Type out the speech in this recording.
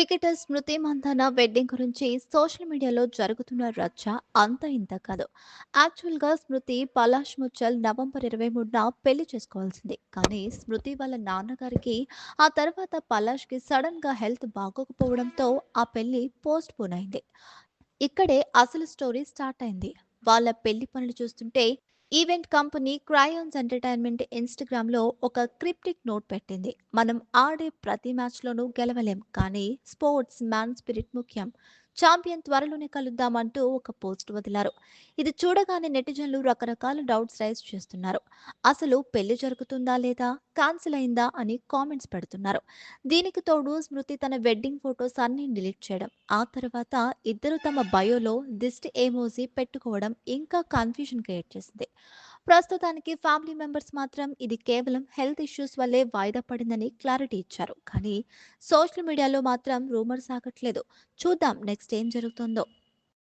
Cricketer స్మృతి Mandhana wedding గురించి social మీడియాలో జరుగుతున్న రచ్చ అంత ఇంత కాదు. యాక్చువల్‌గా స్మృతి పలాష్ ముచ్చల్ నవంబర్ 23న పెళ్లి చేసుకోవాల్సింది. కానీ స్మృతి వాళ్ళ నాన్నగారికి ఆ తర్వాత పలాష్‌కి సడెన్‌గా హెల్త్ బాగోకపోవడంతో ఆ పెళ్లి పోస్ట్‌పోన్ అయింది. ఇక్కడే అసలు స్టోరీ స్టార్ట్ అయింది. వాళ్ళ పెళ్లి పనులు చూస్తుంటే ఈవెంట్ కంపెనీ క్రయాన్స్ ఎంటర్‌టైన్‌మెంట్ ఇన్‌స్టాగ్రామ్‌లో ఒక క్రిప్టిక్ నోట్ పెట్టింది. మనం ఆడే ప్రతి మ్యాచ్‌లోనూ గెలవలేం. కానీ స్పోర్ట్స్ మ్యాన్ స్పిరిట్ ముఖ్యం. ఛాంపియన్ త్వరలోనే కలుద్దాం అంటూ ఒక పోస్ట్ వదిలారు. ఇది చూడగానే నెటిజన్లు రకరకాల డౌట్స్ రైజ్ చేస్తున్నారు. అసలు పెళ్లి జరుగుతుందా లేదా? కాన్సిల్ అయిందా? అని కామెంట్స్ పెడుతున్నారు. దీనికి తోడు స్మృతి తన వెడ్డింగ్ ఫోటోస్ అన్ని డిలీట్ చేయడం. ఆ తర్వాత ఇద్దరు తమ బయోలో దిష్టి ఎమోజీ పెట్టుకోవడం ఇంకా కన్ఫ్యూజన్ క్రియేట్ చేసింది. ప్రస్తుతానికి ఫ్యామిలీ మెంబర్స్ మాత్రం ఇది కేవలం హెల్త్ ఇష్యూస్ వల్లే వాయిదా పడిందని క్లారిటీ ఇచ్చారు. కానీ సోషల్ మీడియాలో మాత్రం రూమర్స్ ఆగట్లేదు. చూద్దాం నెక్స్ట్ ఏం జరుగుతుందో.